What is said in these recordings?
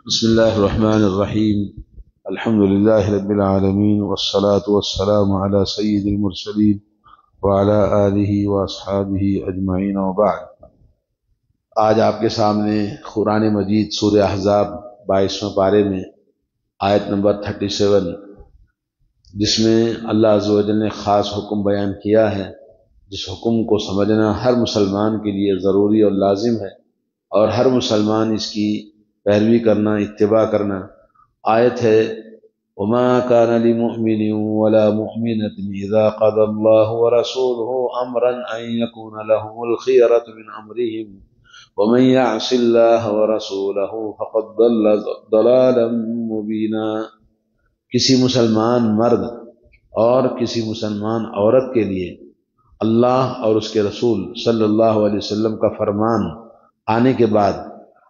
بسم الله الرحمن الرحيم. الحمد لله رب العالمين والصلاة والسلام على سيد المرسلين وعلى آله وأصحابه أجمعين وبعد. آج آپ کے سامنے قرآن مجید سورہ احزاب 22ویں پارے میں آیت نمبر 37 جس میں اللہ عز و جل نے خاص حکم بیان کیا ہے، جس حکم کو سمجھنا ہر مسلمان کے لیے ضروری اور لازم ہے اور ہر مسلمان اس کی پیروی کرنا، اتباع کرنا۔ آیت ہے وَمَا كَانَ لِمُؤْمِنٍ وَلَا مُؤْمِنَةٍ إِذَا قَضَى اللَّهُ وَرَسُولُهُ أَمْرًا أَن يَكُونَ لَهُمُ الْخِيَرَةُ مِنْ أَمْرِهِمْ وَمَن يَعْصِ اللَّهَ وَرَسُولَهُ فَقَدْ ضَلَّ ضَلَالًا مُبِينًا۔ کسی مسلمان مرد اور کسی مسلمان عورت کے لیے اللہ اور اس کے رسول صلی اللہ علیہ وسلم کا فرمان آنے کے بعد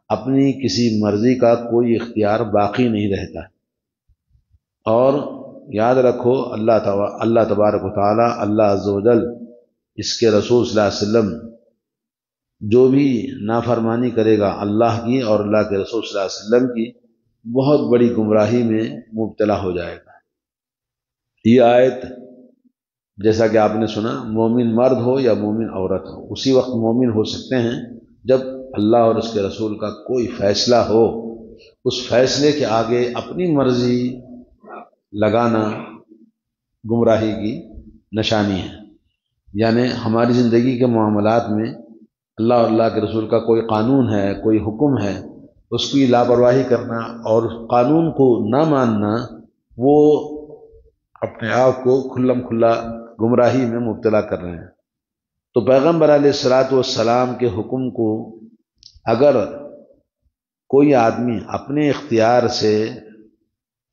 اپنی کسی مرضی کا کوئی اختیار باقی نہیں رہتا، اور یاد رکھو اللہ تبارک و تعالی، اللہ عز و جل، اس کے رسول صلی اللہ علیہ وسلم جو بھی نافرمانی کرے گا اللہ کی اور اللہ کے رسول صلی اللہ علیہ وسلم کی، بہت بڑی گمراہی میں مبتلا ہو جائے گا۔ یہ آیت جیسا کہ آپ نے سنا، مومن مرد ہو یا مومن عورت ہو، اسی وقت مومن ہو سکتے ہیں جب اللہ اور اس کے رسول کا کوئی فیصلہ ہو، اس فیصلے کے آگے اپنی مرضی لگانا گمراہی کی نشانی ہے۔ یعنی ہماری زندگی کے معاملات میں اللہ اور اللہ کے رسول کا کوئی قانون ہے، کوئی حکم ہے، اس کی لاپرواہی کرنا اور قانون کو نہ ماننا، وہ اپنے آپ کو کھلم کھلا گمراہی میں مبتلا کر رہے ہیں۔ تو پیغمبر علیہ الصلاۃ والسلام کے حکم کو اگر کوئی آدمی اپنے اختیار سے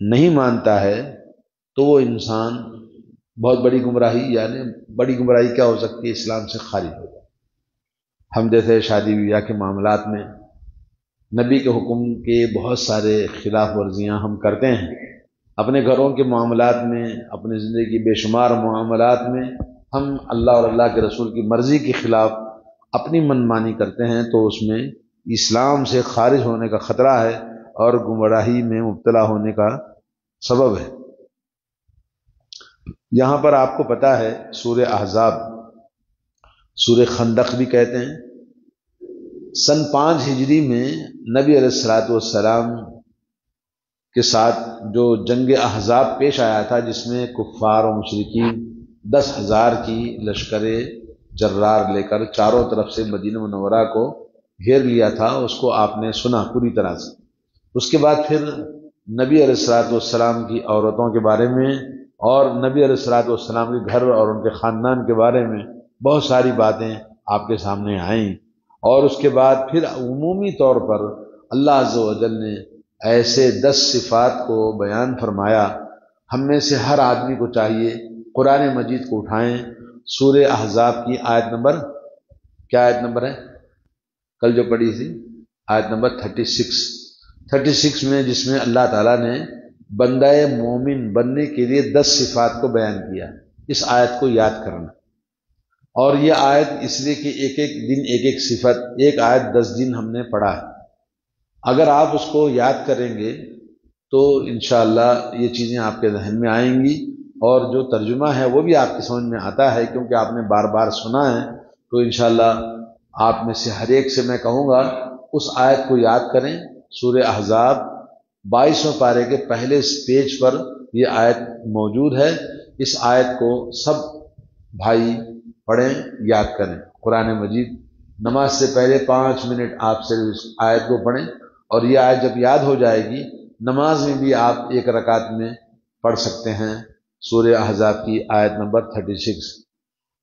نہیں مانتا ہے تو وہ انسان بہت بڑی گمراہی، یعنی بڑی گمراہی کیا ہو سکتی ہے؟ اسلام سے خارج ہو جائے۔ ہم جیسے شادی بیاہ کے معاملات میں نبی کے حکم کے بہت سارے خلاف ورزیاں ہم کرتے ہیں، اپنے گھروں کے معاملات میں، اپنی زندگی کی بے شمار معاملات میں ہم اللہ اور اللہ کے رسول کی مرضی کے خلاف اپنی منمانی کرتے ہیں، تو اس میں اسلام سے خارج ہونے کا خطرہ ہے اور گمراہی میں مبتلا ہونے کا سبب ہے۔ یہاں پر آپ کو پتہ ہے سورہ احزاب، سورہ خندق بھی کہتے ہیں، سن 5 ہجری میں نبی علیہ الصلوۃ والسلام کے ساتھ جو جنگ احزاب پیش آیا تھا، جس میں کفار و مشرکین 10,000 کی لشکر جرار لے کر چاروں طرف سے مدینہ منورہ کو گھیر لیا تھا، اس کو آپ نے سنا پوری طرح سے۔ اس کے بعد پھر نبی علیہ الصلوۃ والسلام کی عورتوں کے بارے میں اور نبی علیہ الصلوۃ والسلام کے گھر اور ان کے خاندان کے بارے میں بہت ساری باتیں آپ کے سامنے آئیں، اور اس کے بعد پھر عمومی طور پر اللہ عز و جل نے ایسے 10 صفات کو بیان فرمایا۔ ہم میں سے ہر آدمی کو چاہیے قرآن مجید کو اٹھائیں، سورہ احزاب کی آیت نمبر، کیا آیت نمبر ہے کل جو پڑھی تھی؟ آیت نمبر 36 میں، جس میں اللہ تعالیٰ نے بندہ مومن بننے کے لیے 10 صفات کو بیان کیا۔ اس آیت کو یاد کرنا، اور یہ آیت اس لیے کہ ایک ایک دن ایک ایک صفت، ایک آیت 10 دن ہم نے پڑھا ہے۔ اگر آپ اس کو یاد کریں گے تو انشاءاللہ یہ چیزیں آپ کے ذہن میں آئیں گی، اور جو ترجمہ ہے وہ بھی آپ کی سمجھ میں آتا ہے، کیونکہ آپ نے بار بار سنا ہے۔ تو انشاءاللہ آپ میں سے ہر ایک سے میں کہوں گا اس آیت کو یاد کریں۔ سورہ احزاب 22ویں پارے کے پہلے پیج پر یہ آیت موجود ہے۔ اس آیت کو سب بھائی پڑھیں، یاد کریں۔ قرآن مجید نماز سے پہلے 5 منٹ آپ سے اس آیت کو پڑھیں، اور یہ آیت جب یاد ہو جائے گی، نماز میں بھی آپ ایک رکعت میں پڑھ سکتے ہیں سورہ احزاب کی آیت نمبر 36۔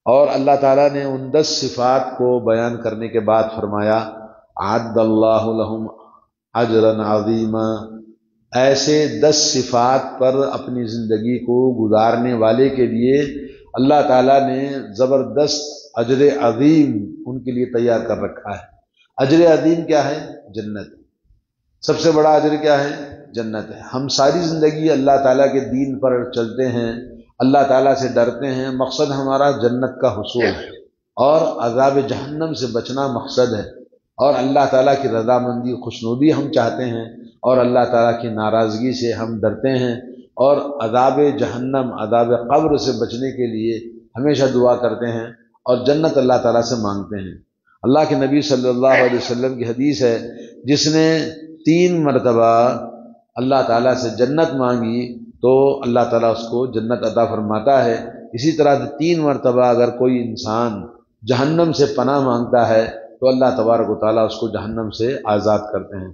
اور اللہ تعالیٰ نے ان 10 صفات کو بیان کرنے کے بعد فرمایا اعد اللہ لہم اجرا عظیما۔ ایسے 10 صفات پر اپنی زندگی کو گزارنے والے کے لیے اللہ تعالیٰ نے زبردست اجر عظیم ان کے لیے تیار کر رکھا ہے۔ اجر عظیم کیا ہے؟ جنت۔ سب سے بڑا اجر کیا ہے؟ جنت ہے۔ ہم ساری زندگی اللہ تعالیٰ کے دین پر چلتے ہیں، اللہ تعالیٰ سے ڈرتے ہیں، مقصد ہمارا جنت کا حصول ہے، اور عذاب جہنم سے بچنا مقصد ہے، اور اللہ تعالیٰ کی رضامندی خوشنودی ہم چاہتے ہیں، اور اللہ تعالیٰ کی ناراضگی سے ہم ڈرتے ہیں، اور عذاب جہنم، عذاب قبر سے بچنے کے لیے ہمیشہ دعا کرتے ہیں، اور جنت اللہ تعالیٰ سے مانگتے ہیں۔ اللہ کے نبی صلی اللہ علیہ وسلم کی حدیث ہے، جس نے 3 مرتبہ اللہ تعالیٰ سے جنت مانگی تو اللہ تعالیٰ اس کو جنت عطا فرماتا ہے۔ اسی طرح سے 3 مرتبہ اگر کوئی انسان جہنم سے پناہ مانگتا ہے تو اللہ تبارک و تعالیٰ اس کو جہنم سے آزاد کرتے ہیں۔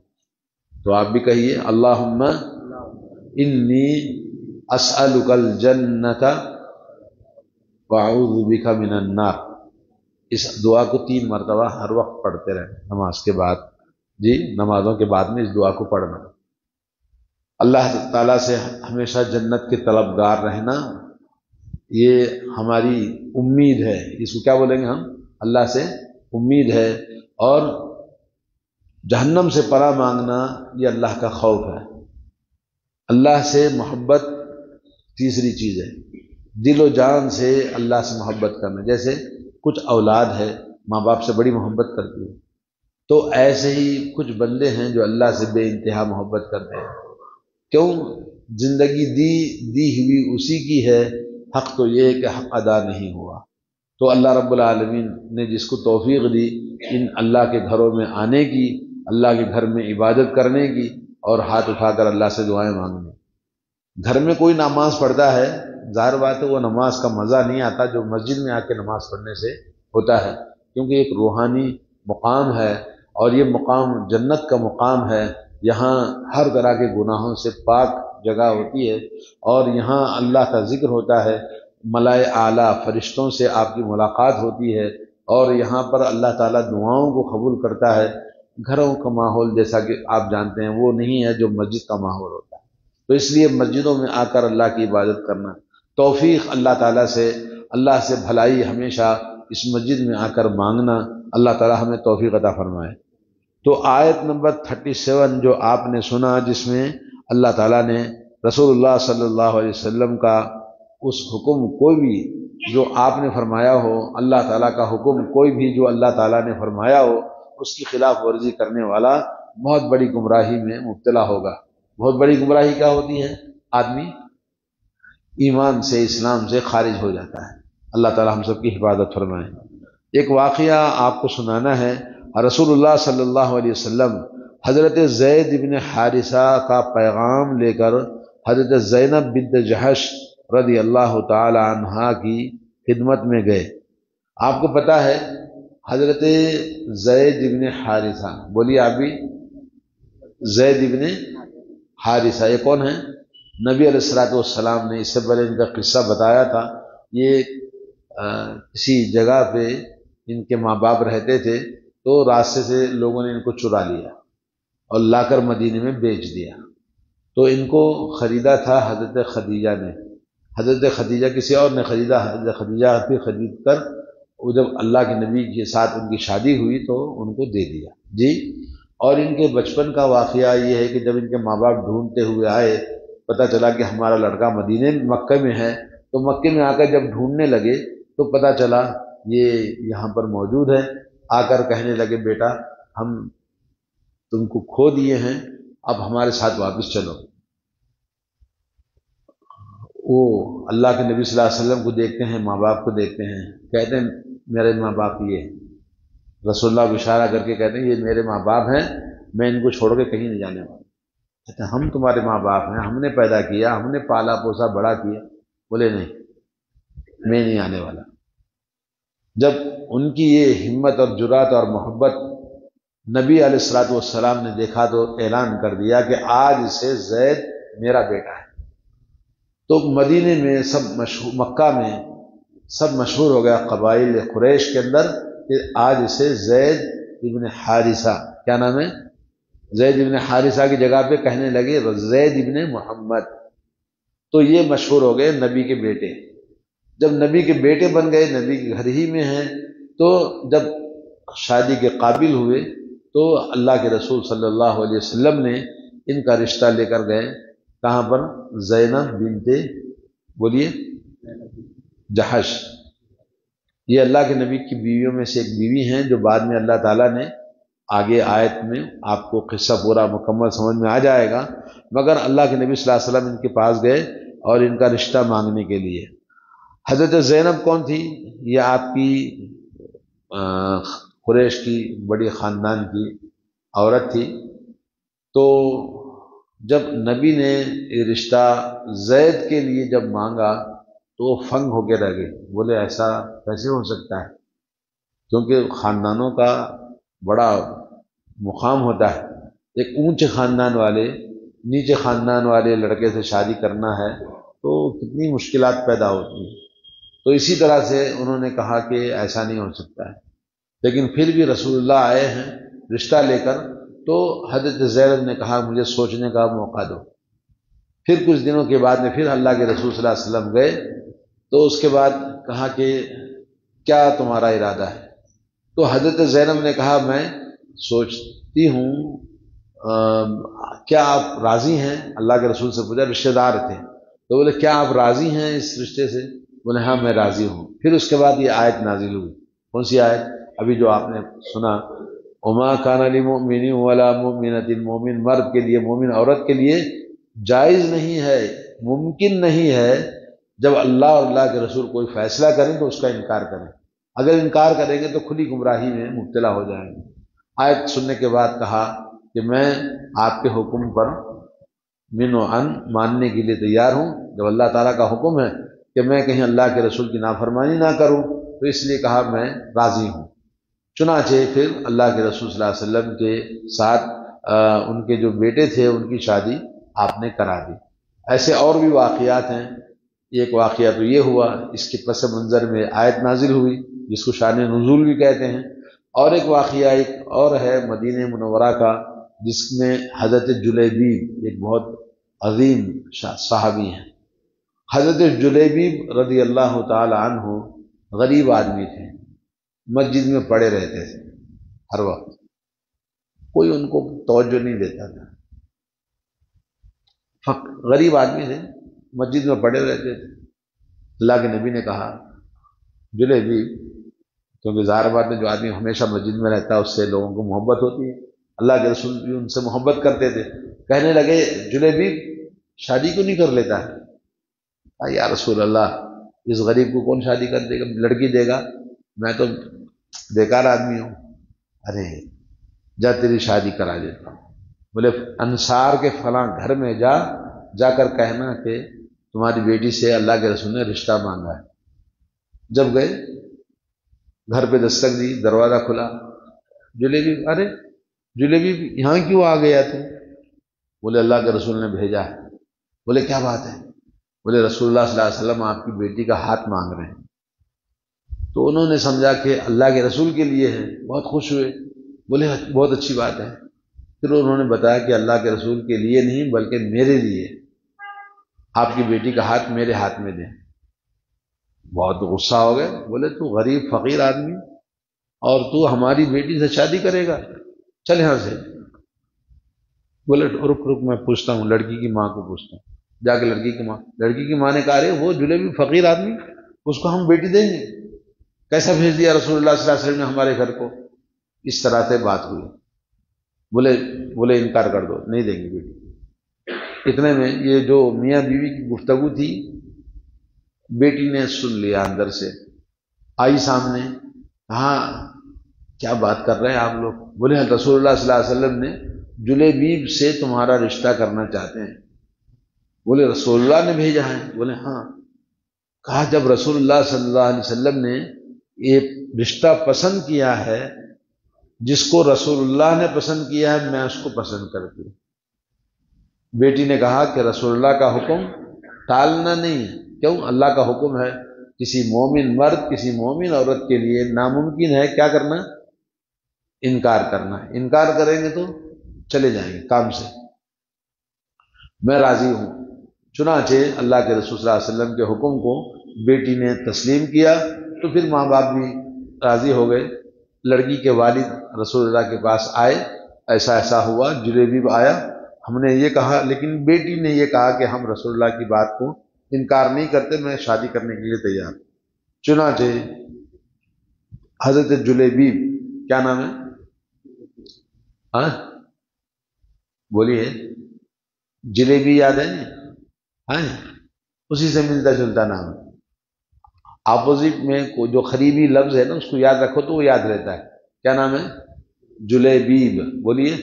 تو آپ بھی کہیے، اللہم انی اسألک الجنۃ واعوذ بک من النار۔ اس دعا کو 3 مرتبہ ہر وقت پڑھتے رہیں نماز کے بعد، جی نمازوں کے بعد میں اس دعا کو پڑھنا۔ اللہ تعالیٰ سے ہمیشہ جنت کے طلبگار رہنا، یہ ہماری امید ہے۔ اس کو کیا بولیں گے ہم؟ اللہ سے امید ہے۔ اور جہنم سے پناہ مانگنا یہ اللہ کا خوف ہے۔ اللہ سے محبت تیسری چیز ہے، دل و جان سے اللہ سے محبت کرنا۔ جیسے کچھ اولاد ہے ماں باپ سے بڑی محبت کرتی ہے، تو ایسے ہی کچھ بندے ہیں جو اللہ سے بے انتہا محبت کرتے ہیں۔ کیوں؟ زندگی دی ہوئی اسی کی ہے، حق تو یہ ہے کہ حق ادا نہیں ہوا۔ تو اللہ رب العالمین نے جس کو توفیق دی ان اللہ کے گھروں میں آنے کی، اللہ کے گھر میں عبادت کرنے کی، اور ہاتھ اٹھا کر اللہ سے دعائیں مانگنے۔ گھر میں کوئی نماز پڑھتا ہے، ظاہر بات ہے وہ نماز کا مزہ نہیں آتا جو مسجد میں آ کے نماز پڑھنے سے ہوتا ہے، کیونکہ ایک روحانی مقام ہے، اور یہ مقام جنت کا مقام ہے۔ یہاں ہر طرح کے گناہوں سے پاک جگہ ہوتی ہے، اور یہاں اللہ کا ذکر ہوتا ہے، ملائے اعلیٰ فرشتوں سے آپ کی ملاقات ہوتی ہے، اور یہاں پر اللہ تعالیٰ دعاؤں کو قبول کرتا ہے۔ گھروں کا ماحول جیسا کہ آپ جانتے ہیں وہ نہیں ہے جو مسجد کا ماحول ہوتا ہے، تو اس لیے مسجدوں میں آ کر اللہ کی عبادت کرنا، توفیق اللہ تعالیٰ سے، اللہ سے بھلائی ہمیشہ اس مسجد میں آ کر مانگنا، اللہ تعالیٰ ہمیں توفیق عطا فرمائے۔ تو آیت نمبر 37 جو آپ نے سنا، جس میں اللہ تعالیٰ نے رسول اللہ صلی اللہ علیہ وسلم کا اس حکم کوئی بھی جو آپ نے فرمایا ہو، اللہ تعالیٰ کا حکم کوئی بھی جو اللہ تعالیٰ نے فرمایا ہو، اس کی خلاف ورزی کرنے والا بہت بڑی گمراہی میں مبتلا ہوگا۔ بہت بڑی گمراہی کیا ہوتی ہے؟ آدمی ایمان سے، اسلام سے خارج ہو جاتا ہے۔ اللہ تعالیٰ ہم سب کی حفاظت فرمائے۔ ایک واقعہ آپ کو سنانا ہے۔ رسول اللہ صلی اللہ علیہ وسلم حضرت زید بن حارثہ کا پیغام لے کر حضرت زینب بنت جحش رضی اللہ تعالی عنہا کی خدمت میں گئے۔ آپ کو پتہ ہے حضرت زید بن حارثہ، بولیے آپ بھی، زید بن حارثہ یہ کون ہیں؟ نبی علیہ الصلوۃ والسلام نے اس سے پہلے ان کا قصہ بتایا تھا۔ یہ کسی جگہ پہ ان کے ماں باپ رہتے تھے، تو راستے سے لوگوں نے ان کو چرا لیا اور لا کر مدینے میں بیچ دیا۔ تو ان کو خریدا تھا حضرت خدیجہ نے، حضرت خدیجہ کسی اور نے خریدا، حضرت خدیجہ پھر خرید کر وہ جب اللہ کے نبی کے ساتھ ان کی شادی ہوئی تو ان کو دے دیا جی۔ اور ان کے بچپن کا واقعہ یہ ہے کہ جب ان کے ماں باپ ڈھونڈتے ہوئے آئے، پتہ چلا کہ ہمارا لڑکا مدینے مکہ میں ہے، تو مکے میں آ کر جب ڈھونڈنے لگے تو پتہ چلا یہ یہاں پر موجود ہے۔ آ کر کہنے لگے بیٹا ہم تم کو کھو دیے ہیں، اب ہمارے ساتھ واپس چلو۔ وہ اللہ کے نبی صلی اللہ علیہ وسلم کو دیکھتے ہیں، ماں باپ کو دیکھتے ہیں، کہتے ہیں میرے ماں باپ یہ ہیں۔ رسول اللہ کو اشارہ کر کے کہتے ہیں یہ میرے ماں باپ ہیں، میں ان کو چھوڑ کے کہیں نہیں جانے والا۔ کہتے ہیں ہم تمہارے ماں باپ ہیں، ہم نے پیدا کیا، ہم نے پالا پوسا بڑا کیا۔ بولے نہیں میں نہیں آنے والا۔ جب ان کی یہ ہمت اور جرات اور محبت نبی علیہ الصلوۃ والسلام نے دیکھا تو اعلان کر دیا کہ آج سے زید میرا بیٹا ہے۔ تو مدینے میں سب مشہور، مکہ میں سب مشہور ہو گیا قبائل قریش کے اندر کہ آج سے زید ابن حارثہ، کیا نام ہے؟ زید ابن حارثہ کی جگہ پہ کہنے لگے زید ابن محمد۔ تو یہ مشہور ہو گئے نبی کے بیٹے۔ جب نبی کے بیٹے بن گئے، نبی کے گھر ہی میں ہیں، تو جب شادی کے قابل ہوئے تو اللہ کے رسول صلی اللہ علیہ وسلم نے ان کا رشتہ لے کر گئے کہاں پر؟ زینب بنت، بولیے، جحش۔ یہ اللہ کے نبی کی بیویوں میں سے ایک بیوی ہیں جو بعد میں اللہ تعالیٰ نے آگے آیت میں آپ کو قصہ پورا مکمل سمجھ میں آ جائے گا، مگر اللہ کے نبی صلی اللہ علیہ وسلم ان کے پاس گئے اور ان کا رشتہ مانگنے کے لیے۔ حضرت زینب کون تھی؟ یہ آپ کی قریش کی بڑی خاندان کی عورت تھی۔ تو جب نبی نے یہ رشتہ زید کے لیے جب مانگا تو وہ فنگ ہو کے رہ گئے، بولے ایسا کیسے ہو سکتا ہے، کیونکہ خاندانوں کا بڑا مقام ہوتا ہے، ایک اونچے خاندان والے نیچے خاندان والے لڑکے سے شادی کرنا ہے تو کتنی مشکلات پیدا ہوتی ہیں۔ تو اسی طرح سے انہوں نے کہا کہ ایسا نہیں ہو سکتا ہے، لیکن پھر بھی رسول اللہ آئے ہیں رشتہ لے کر، تو حضرت زینب نے کہا مجھے سوچنے کا موقع دو۔ پھر کچھ دنوں کے بعد میں پھر اللہ کے رسول صلی اللہ علیہ وسلم گئے، تو اس کے بعد کہا کہ کیا تمہارا ارادہ ہے؟ تو حضرت زینب نے کہا میں سوچتی ہوں کیا آپ راضی ہیں؟ اللہ کے رسول سے پوچھا، رشتہ دار تھے تو بولے کیا آپ راضی ہیں اس رشتے سے؟ بولے ہاں میں راضی ہوں۔ پھر اس کے بعد یہ آیت نازل ہوئی، کون سی آیت؟ ابھی جو آپ نے سنا، وما کان للمؤمن ولا مؤمنۃ، مومن مرد کے لیے مومن عورت کے لیے جائز نہیں ہے، ممکن نہیں ہے جب اللہ اور اللہ کے رسول کوئی فیصلہ کریں تو اس کا انکار کریں۔ اگر انکار کریں گے تو کھلی گمراہی میں مبتلا ہو جائیں گے۔ آیت سننے کے بعد کہا کہ میں آپ کے حکم پر من و ان ماننے کے لیے تیار ہوں۔ جب اللہ تعالیٰ کا حکم ہے کہ میں کہیں اللہ کے رسول کی نافرمانی نہ کروں تو اس لیے کہا میں راضی ہوں۔ چنانچہ پھر اللہ کے رسول صلی اللہ علیہ وسلم کے ساتھ ان کے جو بیٹے تھے ان کی شادی آپ نے کرا دی۔ ایسے اور بھی واقعات ہیں۔ ایک واقعہ تو یہ ہوا، اس کے پس منظر میں آیت نازل ہوئی جس کو شان نزول بھی کہتے ہیں، اور ایک واقعہ ایک اور ہے مدینہ منورہ کا، جس میں حضرت جلیبیب ایک بہت عظیم صحابی ہیں۔ حضرت جلیبیب رضی اللہ تعالی عنہ غریب آدمی تھے، مسجد میں پڑے رہتے تھے ہر وقت، کوئی ان کو توجہ نہیں دیتا تھا، غریب آدمی تھے، مسجد میں پڑے رہتے تھے۔ اللہ کے نبی نے کہا جلیبیب، کیونکہ ظاہر بات میں جو آدمی ہمیشہ مسجد میں رہتا ہے اس سے لوگوں کو محبت ہوتی ہے، اللہ کے رسول بھی ان سے محبت کرتے تھے، کہنے لگے جلیبیب شادی کیوں نہیں کر لیتا ہے؟ یا رسول اللہ اس غریب کو کون شادی کر دے گا، لڑکی دے گا، میں تو بیکار آدمی ہوں۔ ارے جا تیری شادی کرا دیتا ہوں۔ بولے انصار کے فلاں گھر میں جا کر کہنا کہ تمہاری بیٹی سے اللہ کے رسول نے رشتہ مانگا ہے۔ جب گئے گھر پہ دستک دی، دروازہ کھلا، جلیبی، ارے جلیبی یہاں کیوں آ گیا تو؟ بولے اللہ کے رسول نے بھیجا ہے۔ بولے کیا بات ہے؟ بولے رسول اللہ صلی اللہ علیہ وسلم آپ کی بیٹی کا ہاتھ مانگ رہے ہیں۔ تو انہوں نے سمجھا کہ اللہ کے رسول کے لیے ہے، بہت خوش ہوئے، بولے بہت اچھی بات ہے۔ پھر انہوں نے بتایا کہ اللہ کے رسول کے لیے نہیں بلکہ میرے لیے، آپ کی بیٹی کا ہاتھ میرے ہاتھ میں دیں۔ بہت غصہ ہو گئے، بولے تو غریب فقیر آدمی اور تو ہماری بیٹی سے شادی کرے گا، چل یہاں سے۔ بولے رک میں پوچھتا ہوں، لڑکی کی ماں کو پوچھتا ہوں۔ جا کے لڑکی کی ماں نے کہا رہے وہ جلیبی فقیر آدمی، اس کو ہم بیٹی دیں گے؟ کیسا بھیج دیا رسول اللہ صلی اللہ علیہ وسلم نے ہمارے گھر کو؟ اس طرح سے بات ہوئی۔ بولے انکار کر دو، نہیں دیں گے بیٹی۔ اتنے میں یہ جو میاں بیوی کی گفتگو تھی بیٹی نے سن لیا، اندر سے آئی سامنے، ہاں کیا بات کر رہے ہیں آپ لوگ؟ بولے رسول اللہ صلی اللہ علیہ وسلم نے جلیبیب سے تمہارا رشتہ کرنا چاہتے ہیں۔ بولے رسول اللہ نے بھیجا ہے؟ بولے ہاں۔ کہا جب رسول اللہ صلی اللہ علیہ وسلم نے یہ رشتہ پسند کیا ہے، جس کو رسول اللہ نے پسند کیا ہے میں اس کو پسند کرتی ہوں۔ بیٹی نے کہا کہ رسول اللہ کا حکم ٹالنا نہیں ہے، کیوں؟ اللہ کا حکم ہے، کسی مومن مرد کسی مومن عورت کے لیے ناممکن ہے کیا کرنا؟ انکار کرنا۔ انکار کریں گے تو چلے جائیں گے کام سے، میں راضی ہوں۔ چنانچہ اللہ کے رسول صلی اللہ علیہ وسلم کے حکم کو بیٹی نے تسلیم کیا، تو پھر ماں باپ بھی راضی ہو گئے۔ لڑکی کے والد رسول اللہ کے پاس آئے، ایسا ہوا، جلیبیب آیا، ہم نے یہ کہا، لیکن بیٹی نے یہ کہا کہ ہم رسول اللہ کی بات کو انکار نہیں کرتے، میں شادی کرنے کے لیے تیار۔ چنانچہ حضرت جلیبیب، کیا نام ہے؟ ہاں بولیے، جلیبی یاد ہے نا؟ ہاں اسی سے ملتا جلتا نام ہے۔ اپوزٹ میں جو قریبی لفظ ہے نا اس کو یاد رکھو تو وہ یاد رہتا ہے۔ کیا نام ہے؟ جلیبیب، بولیے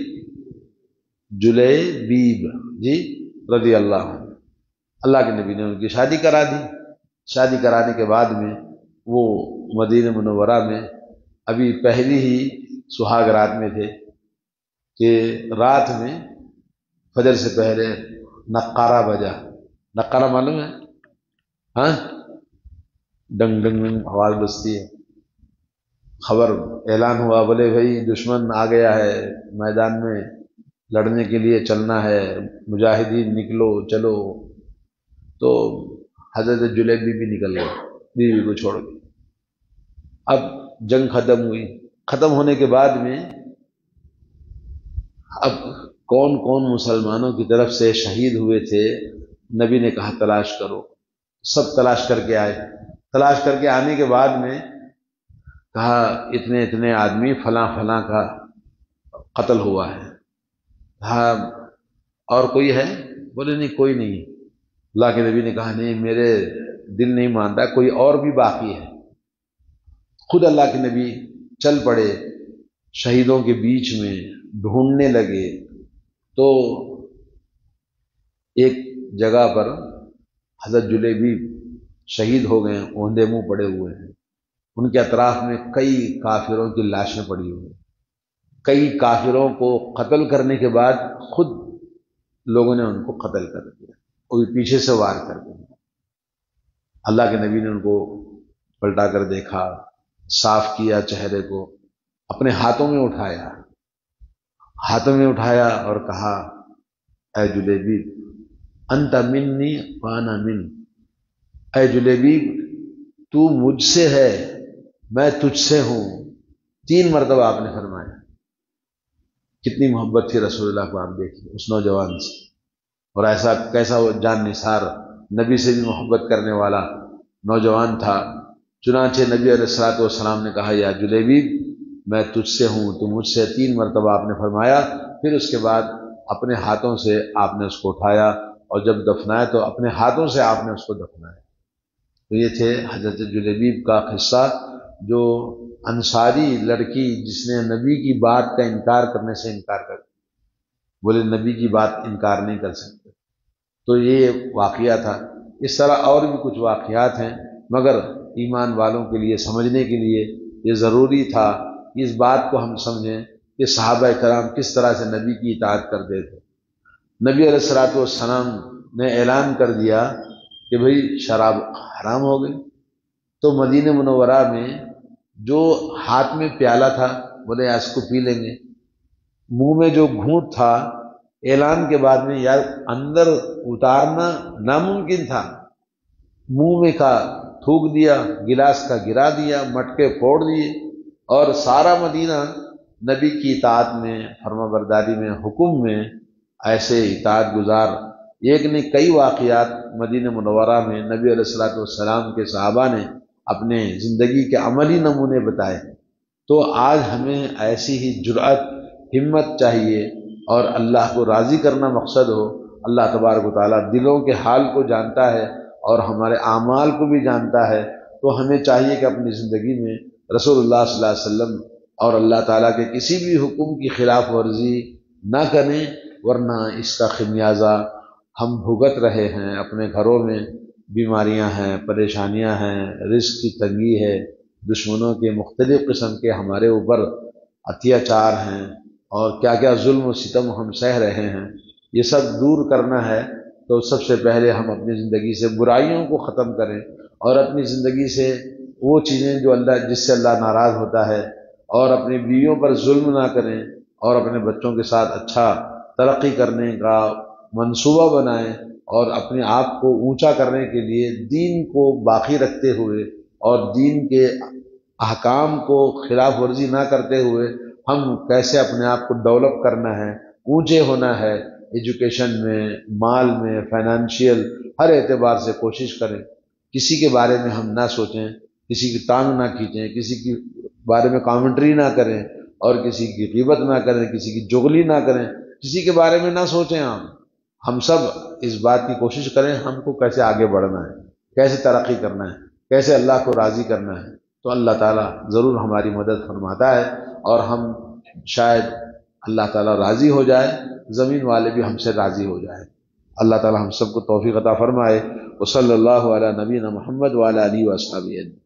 جلیبیب جی، رضی اللہ عنہ۔ اللہ کے نبی نے ان کی شادی کرا دی۔ شادی کرانے کے بعد میں وہ مدینہ منورہ میں ابھی پہلی ہی سہاگ رات میں تھے کہ رات میں فجر سے پہلے نقارہ بجا۔ نقارہ معلوم ہے؟ ہاں، ڈنگ ڈنگ ڈنگ آواز بجتی ہے، خبر اعلان ہوا، بولے بھائی دشمن آ گیا ہے، میدان میں لڑنے کے لیے چلنا ہے، مجاہدین نکلو چلو۔ تو حضرت جلیبی بھی نکل گئے بیوی کو چھوڑ کے۔ اب جنگ ختم ہوئی، ختم ہونے کے بعد میں اب کون کون مسلمانوں کی طرف سے شہید ہوئے تھے، نبی نے کہا تلاش کرو۔ سب تلاش کر کے آئے۔ تلاش کر کے آنے کے بعد میں کہا اتنے اتنے آدمی فلاں فلاں کا قتل ہوا ہے۔ کہا اور کوئی ہے؟ بولے نہیں کوئی نہیں۔ اللہ کے نبی نے کہا نہیں، میرے دل نہیں مانتا، کوئی اور بھی باقی ہے۔ خود اللہ کے نبی چل پڑے شہیدوں کے بیچ میں، ڈھونڈنے لگے۔ تو ایک جگہ پر حضرت جلیبی شہید ہو گئے، اوندے منہ پڑے ہوئے ہیں۔ ان کے اطراف میں کئی کافروں کی لاشیں پڑی ہوئی ہیں۔ کئی کافروں کو قتل کرنے کے بعد خود لوگوں نے ان کو قتل کر دیا، کوئی پیچھے سے وار کر دیا۔ اللہ کے نبی نے ان کو پلٹا کر دیکھا، صاف کیا چہرے کو، اپنے ہاتھوں میں اٹھایا، ہاتھوں میں اٹھایا اور کہا اے جلیبی انت منی وانا من، اے جلیبی تو مجھ سے ہے میں تجھ سے ہوں۔ 3 مرتبہ آپ نے فرمایا۔ کتنی محبت تھی رسول اللہ کو، آپ دیکھیے اس نوجوان سے، اور ایسا کیسا وہ جان نثار، نبی سے بھی محبت کرنے والا نوجوان تھا۔ چنانچہ نبی علیہ الصلوۃ والسلام نے کہا یا جلیبی میں تجھ سے ہوں، تو مجھ سے 3 مرتبہ آپ نے فرمایا۔ پھر اس کے بعد اپنے ہاتھوں سے آپ نے اس کو اٹھایا، اور جب دفنایا تو اپنے ہاتھوں سے آپ نے اس کو دفنایا۔ تو یہ تھے حضرت جلیبیب کا قصہ، جو انصاری لڑکی جس نے نبی کی بات کا انکار کرنے سے انکار کر دیا، بولے نبی کی بات انکار نہیں کر سکتے۔ تو یہ واقعہ تھا۔ اس طرح اور بھی کچھ واقعات ہیں، مگر ایمان والوں کے لیے سمجھنے کے لیے یہ ضروری تھا کہ اس بات کو ہم سمجھیں کہ صحابہ کرام کس طرح سے نبی کی اطاعت کرتے تھے۔ نبی علیہ الصلوۃ والسلام نے اعلان کر دیا کہ بھئی شراب حرام ہو گئی، تو مدینہ منورہ میں جو ہاتھ میں پیالہ تھا بولے اس کو پی لیں گے، منہ میں جو گھونٹ تھا اعلان کے بعد میں یار اندر اتارنا ناممکن تھا، منہ میں کا تھوک دیا، گلاس کا گرا دیا، مٹکے پھوڑ دیے، اور سارا مدینہ نبی کی اطاعت میں، فرما برداری میں، حکم میں ایسے اطاعت گزار۔ ایک نے کئی واقعات مدینہ منورہ میں نبی علیہ الصلوۃ والسلام کے صحابہ نے اپنے زندگی کے عملی نمونے بتائے۔ تو آج ہمیں ایسی ہی جرأت، ہمت چاہیے، اور اللہ کو راضی کرنا مقصد ہو۔ اللہ تبارک و تعالیٰ دلوں کے حال کو جانتا ہے اور ہمارے اعمال کو بھی جانتا ہے، تو ہمیں چاہیے کہ اپنی زندگی میں رسول اللہ صلی اللہ علیہ وسلم اور اللہ تعالیٰ کے کسی بھی حکم کی خلاف ورزی نہ کریں، ورنہ اس کا خمیازہ ہم بھگت رہے ہیں۔ اپنے گھروں میں بیماریاں ہیں، پریشانیاں ہیں، رزق کی تنگی ہے، دشمنوں کے مختلف قسم کے ہمارے اوپر اتیاچار ہیں، اور کیا کیا ظلم و ستم ہم سہ رہے ہیں۔ یہ سب دور کرنا ہے تو سب سے پہلے ہم اپنی زندگی سے برائیوں کو ختم کریں، اور اپنی زندگی سے وہ چیزیں جو اللہ جس سے اللہ ناراض ہوتا ہے، اور اپنی بیویوں پر ظلم نہ کریں، اور اپنے بچوں کے ساتھ اچھا ترقی کرنے کا منصوبہ بنائیں، اور اپنے آپ کو اونچا کرنے کے لیے دین کو باقی رکھتے ہوئے اور دین کے احکام کو خلاف ورزی نہ کرتے ہوئے ہم کیسے اپنے آپ کو ڈیولپ کرنا ہے، اونچے ہونا ہے، ایجوکیشن میں، مال میں، فائنانشیل ہر اعتبار سے کوشش کریں۔ کسی کے بارے میں ہم نہ سوچیں، کسی کی ٹانگ نہ کھینچیں، کسی کے بارے میں کامنٹری نہ کریں، اور کسی کی غیبت نہ کریں، کسی کی جغلی نہ کریں، کسی کے بارے میں نہ سوچیں۔ ہم سب اس بات کی کوشش کریں ہم کو کیسے آگے بڑھنا ہے، کیسے ترقی کرنا ہے، کیسے اللہ کو راضی کرنا ہے، تو اللہ تعالیٰ ضرور ہماری مدد فرماتا ہے، اور ہم شاید اللہ تعالیٰ راضی ہو جائے، زمین والے بھی ہم سے راضی ہو جائے۔ اللہ تعالیٰ ہم سب کو توفیق عطا فرمائے۔ وصلی اللہ علی نبینا محمد وعلی آلہ وصحبہ اجمعین۔